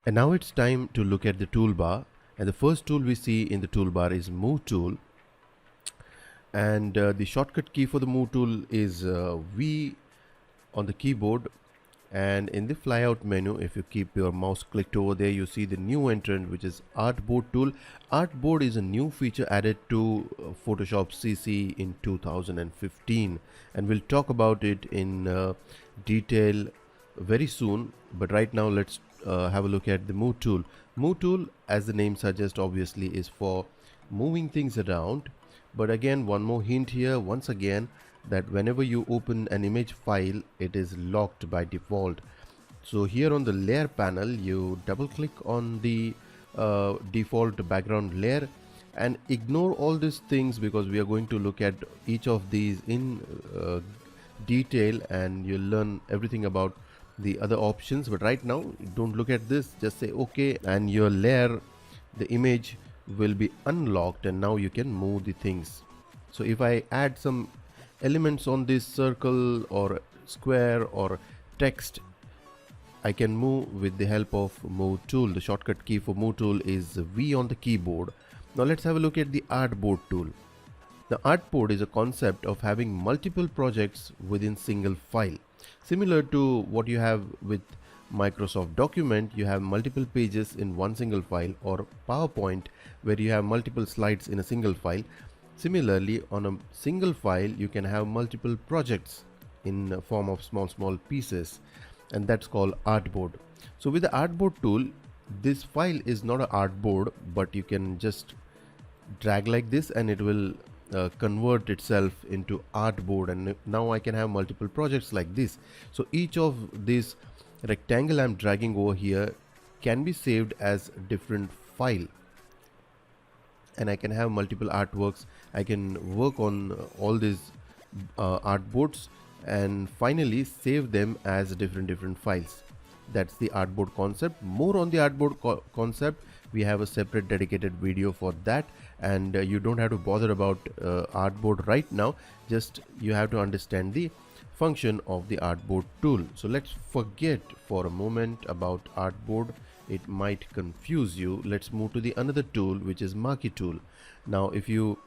And now it's time to look at the toolbar. And the first tool we see in the toolbar is Move tool. And the shortcut key for the Move tool is V on the keyboard. And in the flyout menu, if you keep your mouse clicked over there, you see the new entrant, which is Artboard tool. Artboard is a new feature added to Photoshop CC in 2015, and we'll talk about it in detail very soon. But right now, let's have a look at the Move tool. Move tool, as the name suggests, obviously is for moving things around. But again, one more hint here, once again, that whenever you open an image file, it is locked by default. So here on the layer panel, you double click on the default background layer and ignore all these things, because we are going to look at each of these in detail, and you'll learn everything about the other options. But right now, don't look at this, just say okay, and your layer, the image will be unlocked, and now you can move the things. So if I add some elements on this circle or square or text, I can move with the help of Move tool. The shortcut key for Move tool is V on the keyboard. Now let's have a look at the Artboard tool. The Artboard is a concept of having multiple projects within single file. Similar to what you have with Microsoft Document, you have multiple pages in one single file, or PowerPoint, where you have multiple slides in a single file. Similarly, on a single file, you can have multiple projects in a form of small pieces, and that's called Artboard. So with the Artboard tool, this file is not an artboard, but you can just drag like this and it will convert itself into artboard, and now I can have multiple projects like this. So each of these rectangle I'm dragging over here can be saved as different file, and I can have multiple artworks. I can work on all these artboards and finally save them as different files. That's the artboard concept. More on the artboard concept, we have a separate dedicated video for that, and you don't have to bother about artboard right now. Just you have to understand the function of the artboard tool. So let's forget for a moment about artboard, it might confuse you. Let's move to the another tool, which is marquee tool. Now if you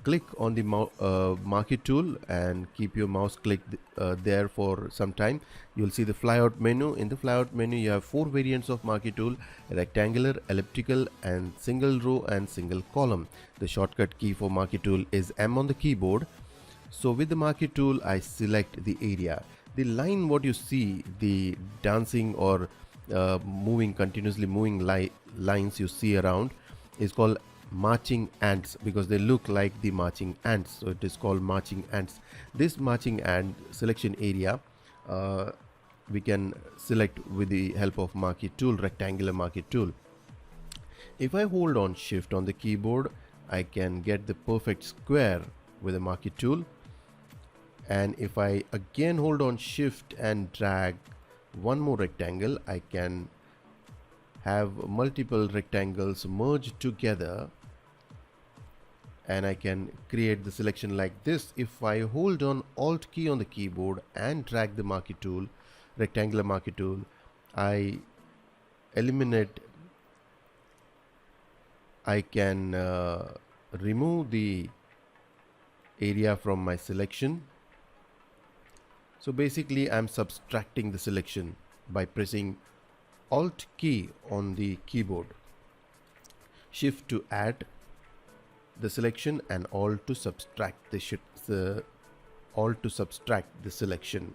click on the marquee tool and keep your mouse clicked there for some time, you'll see the flyout menu. In the flyout menu, you have four variants of marquee tool: rectangular, elliptical, and single row and single column. The shortcut key for marquee tool is M on the keyboard. So with the marquee tool, I select the area. The line, what you see, the dancing or continuously moving lines you see around, is called marching ants, because they look like the marching ants, so it is called marching ants. This marching ant selection area we can select with the help of marquee tool, rectangular marquee tool. If I hold on shift on the keyboard, I can get the perfect square with the marquee tool, and if I again hold on shift and drag one more rectangle, I can have multiple rectangles merged together, and I can create the selection like this. If I hold on Alt key on the keyboard and drag the marquee tool, rectangular marquee tool, I can remove the area from my selection. So basically I'm subtracting the selection by pressing Alt key on the keyboard, shift to add the selection, and Alt to subtract the selection.